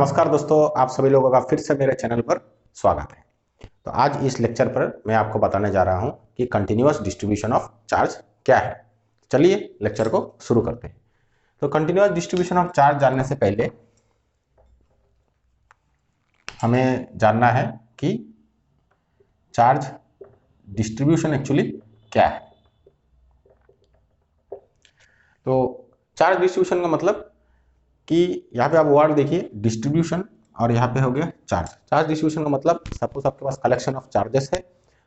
नमस्कार दोस्तों, आप सभी लोगों का फिर से मेरे चैनल पर स्वागत है। तो आज इस लेक्चर पर मैं आपको बताने जा रहा हूं कि कंटिन्यूअस डिस्ट्रीब्यूशन ऑफ चार्ज क्या है। चलिए लेक्चर को शुरू करते हैं। तो कंटिन्यूअस डिस्ट्रीब्यूशन ऑफ चार्ज जानने से पहले हमें जानना है कि चार्ज डिस्ट्रीब्यूशन एक्चुअली क्या है। तो चार्ज डिस्ट्रीब्यूशन का मतलब कि यहाँ पे आप वर्ड देखिए डिस्ट्रीब्यूशन और यहाँ पे हो गया चार्ज। चार्ज डिस्ट्रीब्यूशन का मतलब सपोज आपके पास कलेक्शन ऑफ चार्जेस है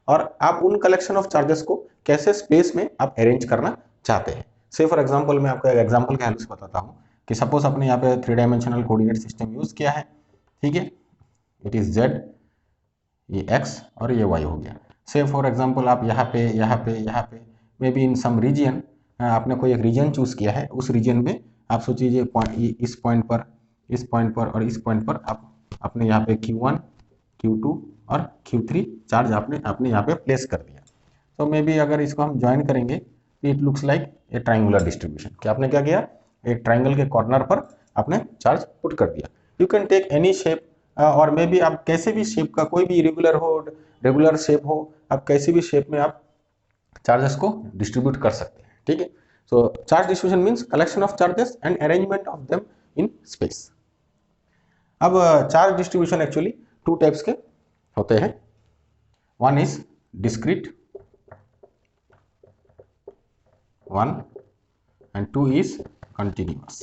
और आप उन कलेक्शन ऑफ चार्जेस को कैसे स्पेस में आप अरेंज करना चाहते हैं। से फॉर एग्जांपल मैं आपको एक एग्जांपल के हेल्प से बताता हूँ कि सपोज आपने यहाँ पे 3 डायमेंशनल कोऑर्डिनेट सिस्टम यूज किया है, ठीक है। इट इज जेड, ये एक्स और ये वाई हो गया। से फॉर एग्जाम्पल आप यहाँ पे may be in some reason आपने कोई एक रीजन चूज किया है। उस रीजन में आप सोचिए इस पॉइंट पर और इस पॉइंट पर आप अपने यहाँ पे Q1, Q2 और Q3 चार्ज आपने यहाँ पे प्लेस कर दिया। तो मे बी अगर इसको हम ज्वाइन करेंगे तो it looks like a triangular distribution कि आपने क्या किया, एक ट्राइंगल के कॉर्नर पर आपने चार्ज पुट कर दिया। You can take any shape or may be आप कैसे भी शेप का, कोई भी इरेगुलर हो, रेगुलर शेप हो, आप कैसे भी शेप में आप चार्जेस को डिस्ट्रीब्यूट कर सकते हैं, ठीक है। So charge distribution means collection of charges and arrangement of them in space. अब चार्ज डिस्ट्रीब्यूशन एक्चुअली 2 टाइप्स के होते हैं। One is discrete, one and 2 is continuous,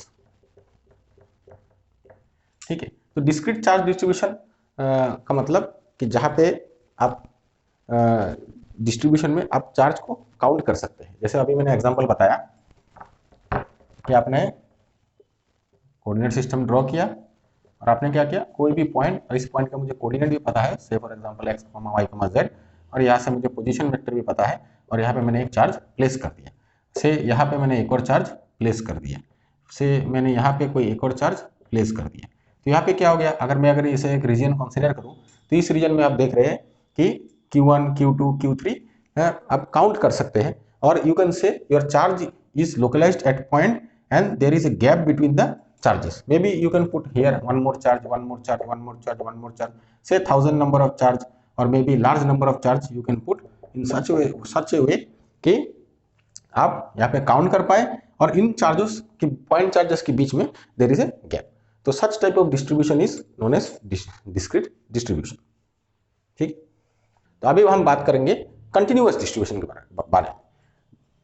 ठीक है। तो डिस्क्रीट चार्ज डिस्ट्रीब्यूशन का मतलब कि जहां पे आप डिस्ट्रीब्यूशन में आप चार्ज को काउंट कर सकते हैं। जैसे अभी मैंने एग्जांपल बताया कि आपने कोऑर्डिनेट सिस्टम ड्रॉ किया और आपने क्या किया, कोई भी पॉइंट, और इस पॉइंट का मुझे कोऑर्डिनेट भी पता है, से for example x, y, z, और यहाँ से मुझे पोजीशन वेक्टर भी पता है, और यहाँ पे मैंने एक चार्ज प्लेस कर दिया। से यहाँ पे मैंने एक और चार्ज प्लेस कर दिया, से मैंने यहाँ पे कोई एक और चार्ज प्लेस कर दिया। तो यहाँ पे क्या हो गया, अगर इसे एक रीजन कंसिडर करूँ तो इस रीजन में आप देख रहे हैं कि Q1, Q2, Q3 आप काउंट कर सकते हैं। और you can say your charge is localized at point and there is a gap between the charges. Maybe you can put here one more charge, one more charge, one more charge, one more charge, say 1000 number of charge or maybe large number of charge you can put in such a way कि आप यहाँ पे count कर पाए और इन charges की, point charges के बीच में देयर इज ए गैप। तो such type of distribution is known as discrete distribution, ठीक। तो अभी हम बात करेंगे कंटिन्यूअस डिस्ट्रीब्यूशन के बारे में,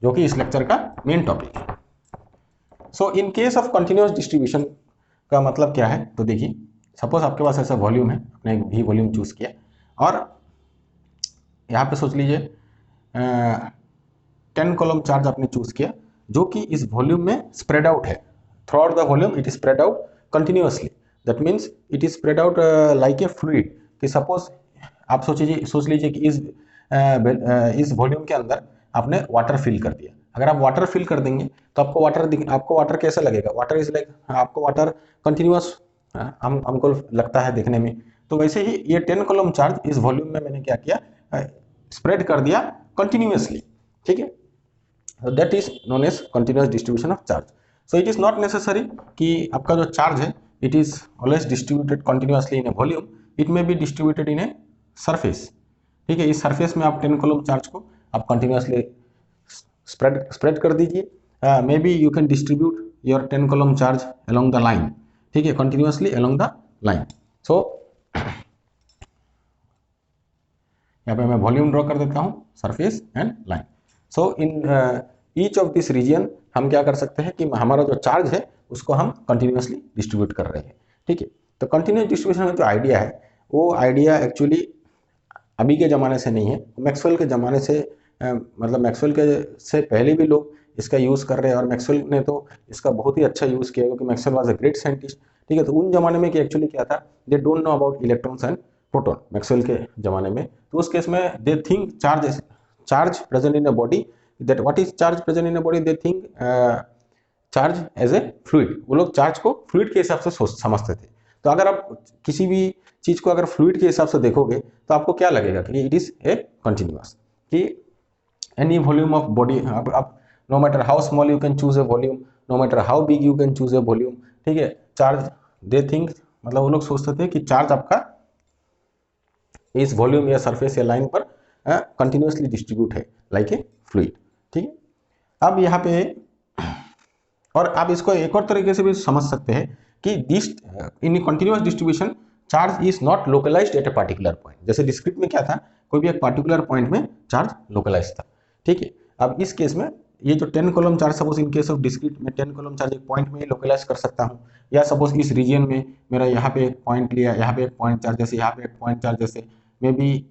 जो कि इस लेक्चर का मेन टॉपिक है। So in case of continuous distribution का मतलब क्या है, तो देखिए सपोज आपके पास ऐसा वॉल्यूम है, आपने एक भी वॉल्यूम चूज किया और यहाँ पे सोच लीजिए 10 कॉलम चार्ज आपने चूज किया जो कि इस वॉल्यूम में स्प्रेड आउट है। Through out the volume it is spread out continuously, that means it is spread out like a fluid. कि सपोज आप सोच लीजिए कि इस वॉल्यूम के अंदर आपने वाटर फिल कर दिया। अगर आप वाटर फिल कर देंगे तो आपको वाटर कैसा लगेगा, वाटर इज लाइक, आपको वाटर कंटिन्यूअस हमको लगता है देखने में। तो वैसे ही ये 10 कॉलम चार्ज इस वॉल्यूम में मैंने क्या किया, स्प्रेड कर दिया कंटिन्यूअसली, ठीक है। That is known as continuous distribution of charge. So it is not necessary कि आपका जो चार्ज है it is always distributed continuously in a volume, it may be distributed in a surface, ठीक है। इस सरफेस में आप 10 कॉलम चार्ज को आप कंटिन्यूअसली स्प्रेड कर दीजिए। May be you can distribute your 10 coulomb charge along the line, ठीक है, continuously along the line. So यहाँ पे मैं वॉल्यूम ड्रॉ कर देता हूँ, surface and line. So in each of this region हम क्या कर सकते हैं कि हमारा जो चार्ज है उसको हम कंटिन्यूअसली डिस्ट्रीब्यूट कर रहे हैं, ठीक है। तो कंटिन्यूअस डिस्ट्रीब्यूशन का जो आइडिया है वो आइडिया एक्चुअली अभी के ज़माने से नहीं है, मैक्सवेल के ज़माने से, मतलब मैक्सवेल के से पहले भी लोग इसका यूज़ कर रहे हैं। और मैक्सवेल ने तो इसका बहुत ही अच्छा यूज़ किया क्योंकि Maxwell was a great scientist, ठीक है। तो उन जमाने में कि एक्चुअली क्या था, they don't know about electrons and proton Maxwell के ज़माने में। तो उस केस में they think charge present in a body, that what is charge present in a body, they think charge as a fluid. वो लोग चार्ज को fluid के हिसाब से समझते थे। तो अगर आप किसी भी चीज को अगर फ्लूइड के हिसाब से देखोगे तो आपको क्या लगेगा कि इट इज ए कंटिन्यूअस, कि एनी वॉल्यूम ऑफ बॉडी, आप no matter how small you can choose a volume, no matter how big you can choose a volume, ठीक है। चार्ज दे थिंक मतलब वो लोग सोचते थे कि चार्ज आपका इस वॉल्यूम या सरफेस या लाइन पर कंटिन्यूसली डिस्ट्रीब्यूट है लाइक ए फ्लूइड। ठीक है, अब यहाँ पे और आप इसको एक और तरीके से भी समझ सकते हैं कि this in continuous distribution charge is not localised at a particular point. जैसे डिस्क्रीट में क्या था, कोई भी एक पार्टिकुलर पॉइंट में चार्ज लोकलाइज था। ठीक है, अब इस केस में ये जो 10 coulomb charge, suppose in case of discrete में 10 कॉलम चार्ज एक पॉइंट में लोकलाइज कर सकता हूँ, या सपोज इस रीजन में मेरा यहाँ पे एक पॉइंट लिया, यहाँ पे एक पॉइंट चार्ज, जैसे यहाँ पे एक पॉइंट चार्ज, जैसे may B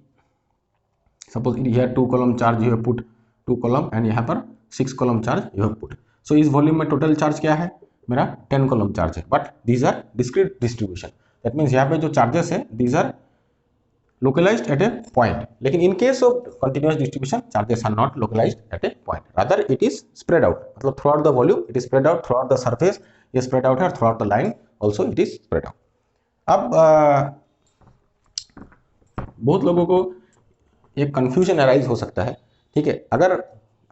suppose here 2 coulomb charge you have put 2 coulomb and यहाँ पर 6 coulomb charge you have put. So इस वॉल्यूम में टोटल चार्ज क्या है, मेरा 10 कॉलम चार्ज है, but these are discrete distribution. That means यहाँ पे जो चार्जेस है these are localized at a point, लेकिन in case of continuous distribution charges are not localized at a point, rather it is spread out, मतलब throughout the volume it is spread out, throughout the surface is spread out, or throughout the line also it is spread out। अब बहुत लोगों को एक confusion arise हो सकता है। ठीक है, अगर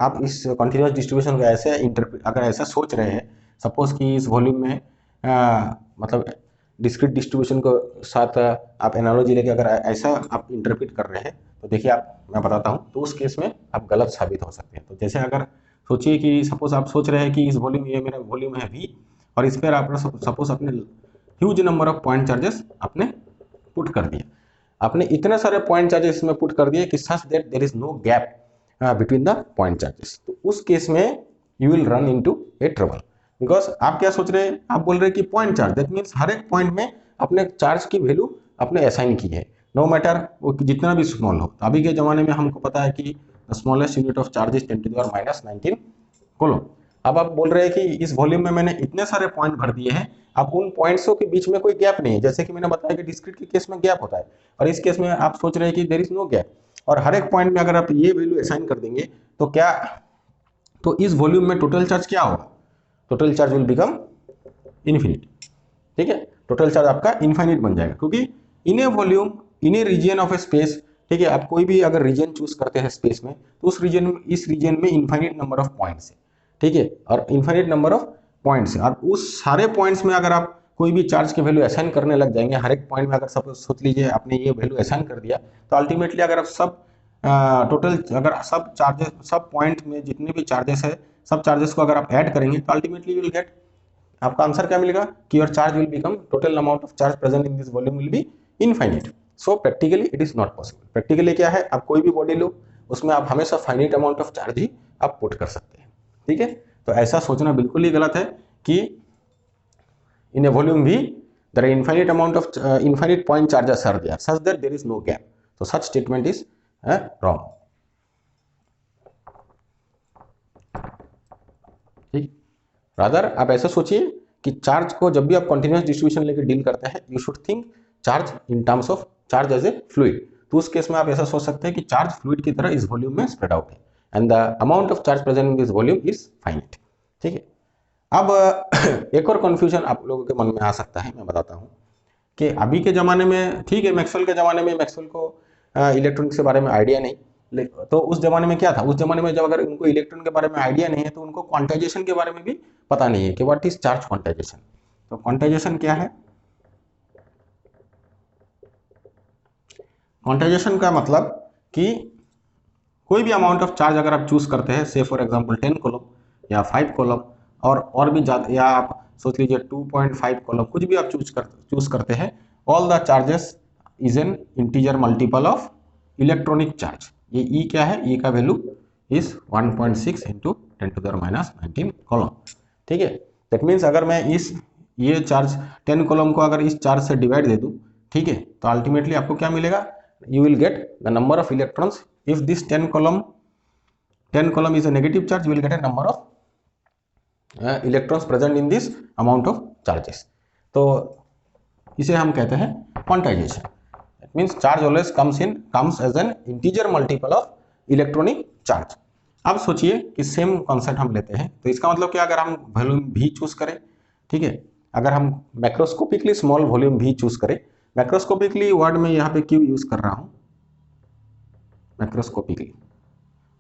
आप इस continuous distribution को ऐसे अगर ऐसा सोच रहे हैं, सपोज कि इस वॉल्यूम में मतलब डिस्क्रीट डिस्ट्रीब्यूशन को साथ आप एनालॉजी लेके अगर ऐसा आप इंटरप्रेट कर रहे हैं तो देखिए मैं बताता हूं, तो उस केस में आप गलत साबित हो सकते हैं। तो जैसे अगर सोचिए कि सपोज आप सोच रहे हैं कि इस वॉल्यूम, ये मेरा वॉल्यूम है V, और इस पर आपने सपोज अपने huge number of point charges आपने पुट कर दिए, आपने इतने सारे पॉइंट चार्जेस इसमें पुट कर दिए कि such that there is no gap between the point charges. तो उस केस में you will run into a trouble, because आप क्या सोच रहे हैं, आप बोल रहे हैं कि पॉइंट चार्ज, दैट मीन्स हर एक पॉइंट में अपने चार्ज की वैल्यू आपने असाइन की है, नो मैटर वो जितना भी स्मॉल हो। तो अभी के जमाने में हमको पता है कि smallest unit of charge is 10⁻⁻19 coelom. अब आप बोल रहे हैं कि इस वॉल्यूम में मैंने इतने सारे पॉइंट भर दिए हैं, अब उन पॉइंट्सों के बीच में कोई गैप नहीं है, जैसे कि मैंने बताया कि डिस्क्रीट के केस में गैप होता है, और इस केस में आप सोच रहे हैं कि देयर इज नो गैप, और हर एक पॉइंट में अगर आप ये वैल्यू असाइन कर देंगे तो क्या, तो इस वॉल्यूम में टोटल चार्ज क्या होगा, total charge will become infinite. ठीक है, टोटल चार्ज आपका इनफाइनिट बन जाएगा, क्योंकि in a volume in a region of a space, ठीक है, आप कोई भी अगर रीजन चूज करते हैं स्पेस में, तो उस रीजन में, इस रीजन में इनफाइनिट नंबर ऑफ पॉइंट्स है। ठीक है, और इनफाइनिट नंबर ऑफ पॉइंट्स है, और उस सारे पॉइंट्स में अगर आप कोई भी चार्ज की वैल्यू असाइन करने लग जाएंगे, हर एक पॉइंट में अगर सब सोच लीजिए आपने ये वैल्यू असाइन कर दिया, तो अल्टीमेटली अगर आप सब टोटल अगर सब चार्जेस, सब पॉइंट में जितने भी चार्जेस है, सब चार्जेस को अगर आप ऐड करेंगे तो अल्टीमेटली यू विल गेट, आपका आंसर क्या मिलेगा कि your charge will become, total amount of charge present in this volume will be infinite. So practically it is not possible. Practically क्या है, आप कोई भी बॉडी लो, उसमें आप हमेशा फाइनिट अमाउंट ऑफ चार्ज ही आप पुट कर सकते हैं। ठीक है, तो ऐसा सोचना बिल्कुल ही गलत है कि इन ए वॉल्यूम भी there are infinite amount of infinite point charges are there such that there is no gap. तो सच स्टेटमेंट इज रॉन्ग। ठीक, रादर आप ऐसा सोचिए कि चार्ज को जब भी आप कंटिन्यूअस डिस्ट्रीब्यूशन लेकर डील करते हैं, you should think charge in terms of charge as a fluid. तो उस केस में आप ऐसा सोच सकते हैं कि चार्ज फ्लूइड की तरह इस वॉल्यूम में स्प्रेड आउट है, and the amount of charge present in this volume is finite. ठीक है, अब एक और कंफ्यूजन आप लोगों के मन में आ सकता है, मैं बताता हूँ कि अभी के ज़माने में, ठीक है, मैक्सवेल के ज़माने में मैक्सवेल को इलेक्ट्रॉनिक्स के बारे में आइडिया नहीं, तो उस जमाने में क्या था, उस जमाने में जब अगर उनको इलेक्ट्रॉन के बारे में आइडिया नहीं है तो उनको क्वांटाइजेशन के बारे में भी पता नहीं है कि व्हाट इज चार्ज क्वांटाइजेशन। तो क्वांटाइजेशन क्या है, क्वांटाइजेशन का मतलब कि कोई भी अमाउंट ऑफ चार्ज अगर आप चूज करते हैं, से फॉर एग्जांपल 10 कॉलम या 5 कॉलम और भी ज़्यादा, या आप सोच लीजिए 2.5 कॉलम, कुछ भी आप चूज करते हैं, all the charges is an integer multiple of electronic charge. ये E क्या है, E का वैल्यू इज 1.6 इंटू 10⁻⁻19 कॉलम। ठीक है, दैट मीन्स अगर मैं ये चार्ज 10 कॉलम को अगर इस चार्ज से डिवाइड दे दूं, ठीक है, तो अल्टीमेटली आपको क्या मिलेगा, you will get the number of electrons. If this 10 column is a negative charge, you will get a number of electrons present in this amount of charges। तो इसे हम कहते हैं quantization. It means charge always comes as an integer multiple of electronic charge। अब सोचिए कि same concept हम लेते हैं, तो इसका मतलब क्या, अगर हम वॉल्यूम V चूज करें, ठीक है, अगर हम macroscopically small volume V choose करें, मैक्रोस्कोपिकली वर्ड में यहाँ पे क्यों यूज कर रहा हूँ, macroscopically,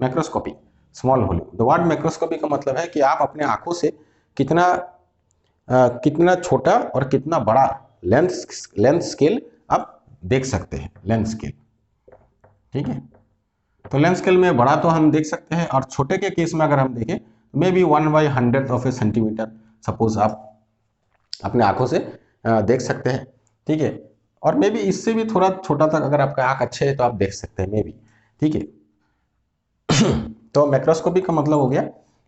macroscopic small volume. The word macroscopic का मतलब है कि आप अपने आंखों से कितना छोटा और कितना बड़ा लेंथ स्केल आप देख सकते हैं, लेंथ स्केल। ठीक है, तो लेंथ स्केल में बड़ा तो हम देख सकते हैं, और छोटे के केस में अगर हम देखें may be 1/100th of A centimetre suppose आप अपने आंखों से देख सकते हैं। ठीक है, और मे बी इससे भी थोड़ा छोटा तक अगर आपका आंख अच्छे है तो आप देख सकते हैं मे बी। ठीक है, तो मैक्रोस्कोपी का मतलब हो गया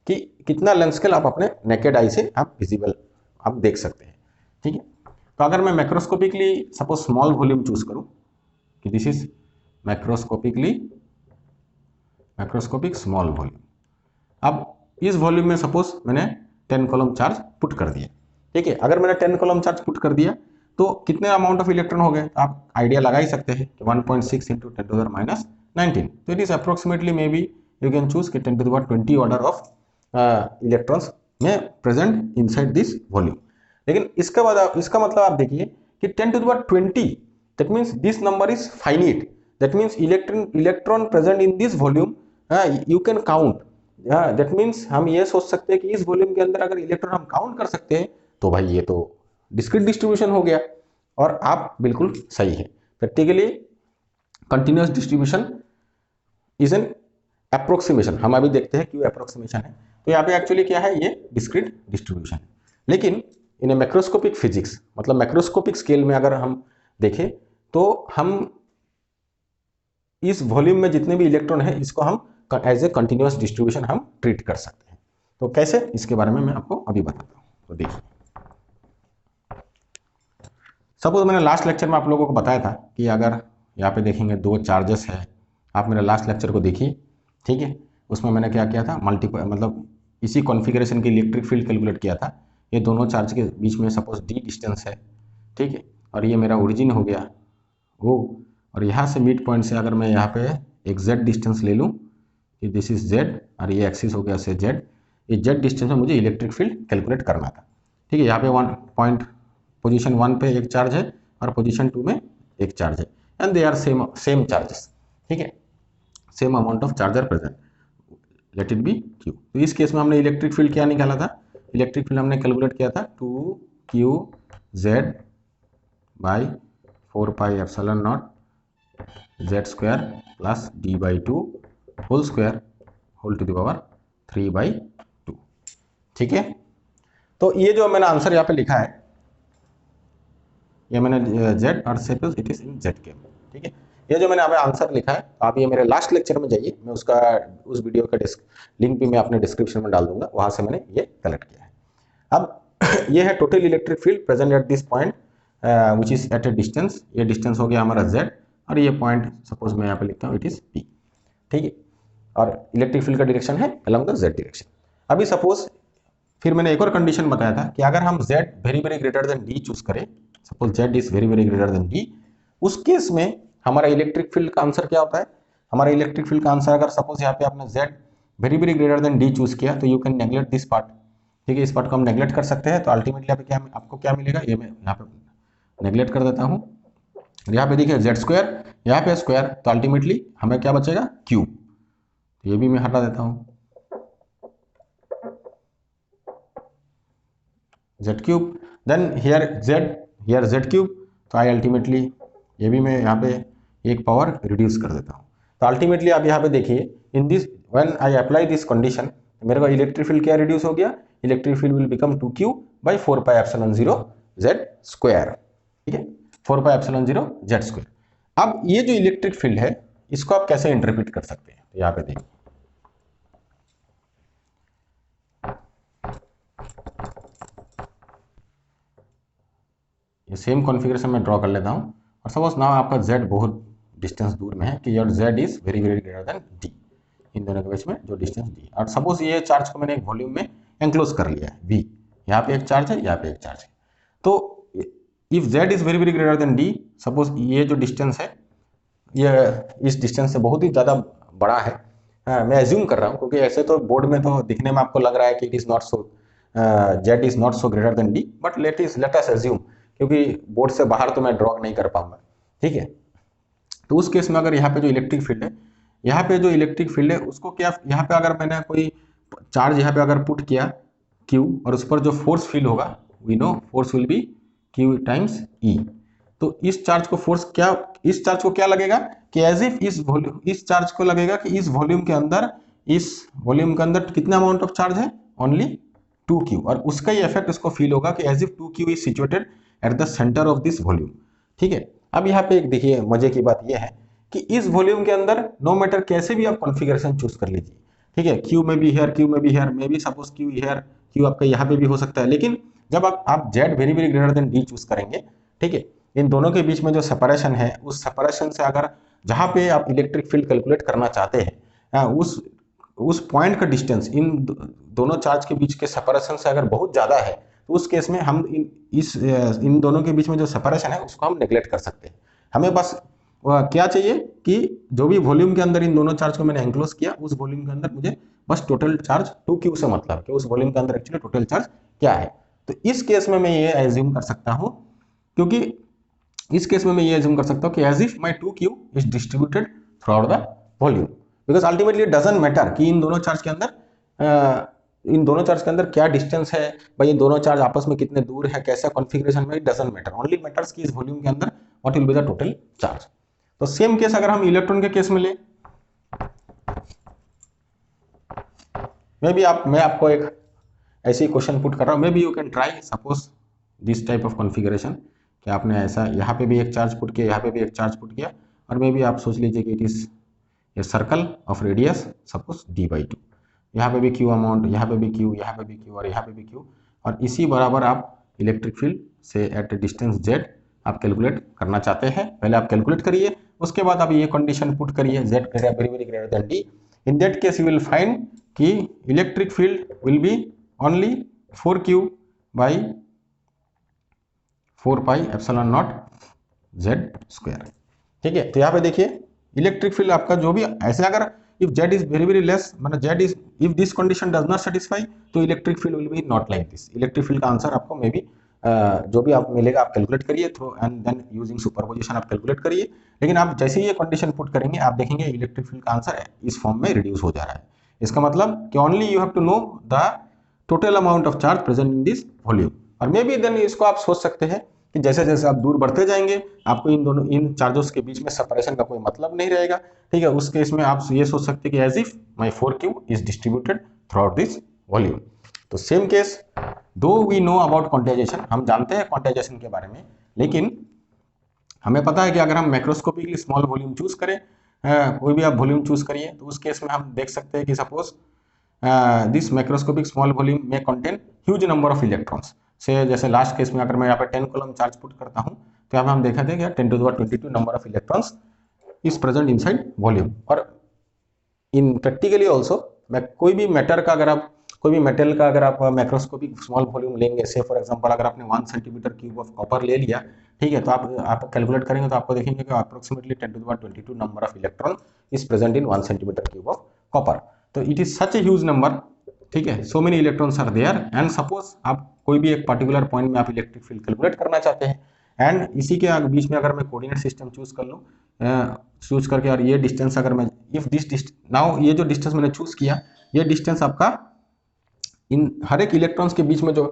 कि कितना लेंथ स्केल आप अपने नेकेड आई से आप विजिबल आप देख सकते हैं। ठीक है, तो अगर मैं macroscopically suppose small volume choose करूं कि this is macroscopic small volume, अब इस वॉल्यूम में सपोज मैंने 10 कॉलम चार्ज पुट कर दिया। ठीक है, अगर मैंने 10 कॉलम चार्ज पुट कर दिया तो कितने अमाउंट ऑफ इलेक्ट्रॉन हो गए, तो आप आइडिया लगा ही सकते हैं कि 1.6 × 10⁻19। तो it is approximately may B you can choose कि 10⁻20 ऑर्डर ऑफ इलेक्ट्रॉन्स में प्रेजेंट इनसाइड दिस वॉल्यूम। लेकिन इसके बाद इसका मतलब आप देखिए कि 10⁻20 that means this number is finite, that means electron present in this volume you can count. That means हम ये सोच सकते हैं कि इस वॉल्यूम के अंदर अगर इलेक्ट्रॉन हम काउंट कर सकते हैं तो भाई ये तो डिस्क्रीट डिस्ट्रीब्यूशन हो गया। और आप बिल्कुल सही है, practically continuous distribution is an approximation. हम अभी देखते हैं क्यों अप्रोक्सीमेशन है, तो यहाँ पे एक्चुअली क्या है, ये डिस्क्रीट डिस्ट्रीब्यूशन है। लेकिन इन ए मैक्रोस्कोपिक फिजिक्स मतलब मैक्रोस्कोपिक स्केल में अगर हम देखें तो हम इस वॉल्यूम में जितने भी इलेक्ट्रॉन है इसको हम एज ए कंटिन्यूअस डिस्ट्रीब्यूशन हम ट्रीट कर सकते हैं। तो कैसे, इसके बारे में मैं आपको अभी बताता हूँ। तो देखिए, सपोज मैंने लास्ट लेक्चर में आप लोगों को बताया था कि अगर यहाँ पे देखेंगे 2 चार्जेस है, आप मेरे लास्ट लेक्चर को देखिए। ठीक है, उसमें मैंने क्या किया था, मल्टीपल मतलब इसी कॉन्फ़िगरेशन की इलेक्ट्रिक फील्ड कैलकुलेट किया था। ये दोनों चार्ज के बीच में सपोज d डिस्टेंस है। ठीक है, और ये मेरा ओरिजिन हो गया वो, और यहाँ से मिड पॉइंट से अगर मैं यहाँ पे एक z डिस्टेंस ले लूँ कि दिस इज z, और ये एक्सिस हो गया से z, ये z डिस्टेंस में मुझे इलेक्ट्रिक फील्ड कैलकुलेट करना था। ठीक है, यहाँ पे 1 पॉइंट पोजीशन 1 पे एक चार्ज है और पोजीशन 2 में एक चार्ज है, and they are same charges. ठीक है, same amount of charge are present, let it be q। तो इस केस में हमने इलेक्ट्रिक फील्ड क्या निकाला था, इलेक्ट्रिक फील्ड हमने कैलकुलेट किया था 2qz by 4πε0 z² plus d/2 whole square whole to the power 3/2। ठीक है, तो ये जो मैंने आंसर यहाँ पे लिखा है, ये मैंने z और suppose it is in z के। ठीक है, ये जो मैंने यहाँ पे आंसर लिखा है, आप ये मेरे लास्ट लेक्चर में जाइए, मैं उसका उस वीडियो का लिंक भी मैं अपने डिस्क्रिप्शन में डाल दूंगा, वहां से मैंने ये कलेक्ट किया है। अब ये है total electric field present at this point which is at a distance. ये डिस्टेंस हो गया हमारा z, और ये पॉइंट सपोज मैं यहाँ पे लिखता हूँ इट इज p। ठीक है, और इलेक्ट्रिक फील्ड का डायरेक्शन है अलोंग द z डायरेक्शन। अभी सपोज फिर मैंने एक और कंडीशन बताया था कि अगर हम z very very greater than d choose करें, suppose z is very very greater than d, उस केस में हमारा इलेक्ट्रिक फील्ड का आंसर क्या होता है, हमारा इलेक्ट्रिक फील्ड का आंसर अगर सपोज यहाँ पे आपने z very very greater than d choose किया तो you can neglect this part. ठीक है, इस पार्ट को हम नेग्लेक्ट कर सकते हैं, तो अल्टीमेटली आपको क्या मिलेगा, ये मैं यहाँ पे नेग्लेक्ट कर देता हूँ। यहाँ पे देखिए z², यहाँ पे स्क्वायर, तो अल्टीमेटली हमें क्या बचेगा q, ये भी मैं हटा देता हूँ z3, देन हियर z3, तो आई अल्टीमेटली ये भी मैं यहाँ पे एक पावर रिड्यूस कर देता हूँ। तो अल्टीमेटली आप यहाँ पे देखिए in this when I apply this condition, मेरे को इलेक्ट्रिक फील्ड क्या रिड्यूस हो गया, electric field will become 2q/4πε0 z²। ठीक है, 4πε0 z²। अब ये जो इलेक्ट्रिक फील्ड है इसको आप कैसे इंटरप्रेट कर सकते हैं, तो यहाँ पे देखिए ये सेम कॉन्फ़िगरेशन में ड्रॉ कर लेता हूँ, और सपोज नाउ आपका z बहुत डिस्टेंस दूर में है कि your z is very very greater than d, इन दोनों के बीच में जो डिस्टेंस d, और सपोज ये चार्ज को मैंने एक वॉल्यूम में एंक्लोज कर लिया है v, यहाँ पे एक चार्ज है, यहाँ पे एक चार्ज है। तो if z is very very greater than d, suppose ये जो डिस्टेंस है ये इस डिस्टेंस से बहुत ही ज़्यादा बड़ा है। मैं एज्यूम कर रहा हूँ क्योंकि ऐसे तो बोर्ड में तो दिखने में आपको लग रहा है कि it is not so z is not so greater than d, but let us assume, क्योंकि बोर्ड से बाहर तो मैं ड्रॉ नहीं कर पाऊंगा। ठीक है, तो उस केस में अगर यहाँ पे जो इलेक्ट्रिक फील्ड है, यहाँ पे जो इलेक्ट्रिक फील्ड है उसको क्या, यहाँ पे अगर मैंने कोई चार्ज यहाँ पे अगर पुट किया q, और उस पर जो फोर्स फील होगा, we know force will be Q times E। तो इस चार्ज को क्या लगेगा कि एज इफ इस चार्ज को लगेगा कि इस वॉल्यूम के अंदर कितना अमाउंट ऑफ चार्ज है, ओनली 2Q, और उसका ही इफेक्ट इसको फील होगा कि as if 2Q is situated at the centre of this volume. ठीक है, अब यहाँ पे एक देखिए मजे की बात यह है कि इस वॉल्यूम के अंदर नो मैटर कैसे भी आप कॉन्फ़िगरेशन चूज कर लीजिए, ठीक है, Q में भी हेयर, Q में भी here, may be suppose Q here, Q आपका यहाँ पे भी हो सकता है, लेकिन जब आप Z very very greater than D choose करेंगे, ठीक है, इन दोनों के बीच में जो सेपरेशन है, उस सेपरेशन से अगर जहाँ पे आप इलेक्ट्रिक फील्ड कैलकुलेट करना चाहते हैं उस पॉइंट का डिस्टेंस इन दोनों चार्ज के बीच के सेपरेशन से अगर बहुत ज्यादा है, तो उस केस में हम इन दोनों के बीच में जो सेपरेशन है उसको हम नेग्लेक्ट कर सकते हैं। हमें बस क्या चाहिए कि जो भी वॉल्यूम के अंदर इन दोनों चार्ज को मैंने एंक्लोज किया, उस वॉल्यूम के अंदर मुझे बस टोटल चार्ज 2Q से मतलब कि उस वॉल्यूम के अंदर एक्चुअली टोटल चार्ज क्या है। तो इस केस में मैं ये एज्यूम कर सकता हूं, क्योंकि इस केस में मैं ये एज्यूम कर सकता हूं कि as if my 2Q is distributed throughout the volume, because ultimately it doesn't matter कि इन दोनों चार्ज के अंदर क्या डिस्टेंस है, भाई इन दोनों चार्ज आपस में कितने दूर है, कैसा कॉन्फ़िगरेशन में, it doesn't matter, only matters कि इस वॉल्यूम के अंदर what will be the total charge. तो सेम केस अगर हम इलेक्ट्रॉन के केस में ले, मैं आपको एक ऐसी क्वेश्चन पुट कर रहा हूं, may be you can try suppose this type of configuration कि आपने ऐसा यहाँ पे भी एक चार्ज पुट किया, यहाँ पे भी एक चार्ज पुट किया, और मे बी आप सोच लीजिए कि it is a circle of radius suppose d/2, यहाँ पे भी Q अमाउंट, यहाँ पे भी Q, यहाँ पे भी Q और यहाँ पे भी Q, और इसी बराबर आप इलेक्ट्रिक फील्ड से एट ए डिस्टेंस Z आप कैलकुलेट करना चाहते हैं। पहले आप कैलकुलेट करिए, उसके बाद आप ये कंडीशन पुट करिए Z very very greater than D। In that case you will find कि electric field will be only 4Q by 4 pi epsilon naught Z square. ठीक है, तो यहाँ पे देखिए इलेक्ट्रिक फील्ड आपका जो भी ऐसे अगर if Z is very very less, मतलब Z is if this condition does not satisfy, तो electric field will be not like this. Electric field का आंसर आपको मे बी जो भी आप मिलेगा आप कैलकुलेट करिए through and then using superposition आप कैलकुलेट करिए, लेकिन आप जैसे ही ये कंडीशन पुट करेंगे आप देखेंगे इलेक्ट्रिक फील्ड का आंसर इस फॉर्म में रिड्यूस हो जा रहा है। इसका मतलब कि only you have to know the total amount of charge present in this volume. और मे बी देन इसको आप सोच सकते हैं कि जैसे जैसे आप दूर बढ़ते जाएंगे आपको इन चार्जेस के बीच में सेपरेशन का कोई मतलब नहीं रहेगा। ठीक है, उस केस में आप ये सोच सकते हैं कि as if my 4Q is distributed throughout this volume. तो same case, though we know about quantisation, हम जानते हैं क्वांटाइजेशन के बारे में, लेकिन हमें पता है कि अगर हम मैक्रोस्कोपिकली स्मॉल वॉल्यूम चूज करें, कोई भी आप वॉल्यूम चूज करिए, तो उस केस में हम देख सकते हैं कि suppose this macroscopic small volume में contain huge number of electrons से, जैसे लास्ट केस में अगर मैं यहाँ पे 10 कूलम चार्ज पुट करता हूँ, तो यहाँ पे हम देखा थे कि 10⁻22 number of electrons is present inside volume. और इन प्रैक्टिकली ऑल्सो कोई भी मेटल का अगर आप मैक्रोस्कोपिक स्मॉल वॉल्यूम लेंगे, से फॉर एग्जांपल अगर आपने 1 सेंटीमीटर क्यूब ऑफ कॉपर ले लिया, ठीक है, तो आप कैलकुलेट करेंगे तो आपको देखेंगे कि approximately 10⁻22 number of electron is present in 1 centimetre cube of copper. तो it is such a huge number, ठीक है, so many electrons are there, and suppose आप कोई भी एक पर्टिकुलर पॉइंट में आप इलेक्ट्रिक फील्ड कैलकुलेट करना चाहते हैं, एंड इसी के बीच में अगर मैं कोऑर्डिनेट सिस्टम चूज कर लूँ, चूज करके, और ये डिस्टेंस अगर मैं इफ दिस नाउ ये जो डिस्टेंस मैंने चूज किया, ये डिस्टेंस आपका इन हर एक इलेक्ट्रॉन्स के बीच में जो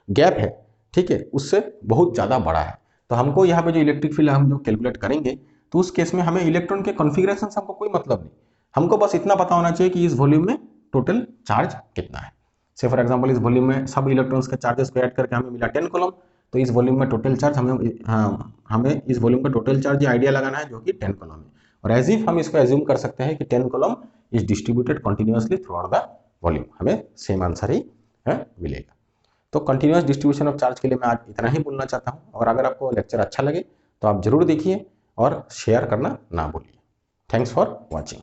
गैप है, ठीक है, उससे बहुत ज़्यादा बड़ा है। तो हमको यहाँ पे जो इलेक्ट्रिक फील्ड हम जो कैलकुलेट करेंगे, तो उस केस में हमें इलेक्ट्रॉन के कॉन्फ़िगरेशन से हमको कोई मतलब नहीं, हमको बस इतना पता होना चाहिए कि इस वॉल्यूम में टोटल चार्ज कितना है। से फॉर एग्जांपल इस वॉल्यूम में सब इलेक्ट्रॉन्स के चार्जेस को ऐड करके हमें मिला 10 कूलम, तो इस वॉल्यूम में टोटल चार्ज हमें इस वॉल्यूम का टोटल चार्ज आइडिया लगाना है जो कि 10 कूलम है। और एज इफ हम इसको एज्यूम कर सकते हैं कि 10 coulomb is distributed continuously through out the volume, हमें सेम आंसर ही मिलेगा। तो कंटिन्यूअस डिस्ट्रीब्यूशन ऑफ चार्ज के लिए मैं आज इतना ही बोलना चाहता हूँ, और अगर आपको लेक्चर अच्छा लगे तो आप जरूर देखिए और शेयर करना ना भूलिए। Thanks for watching.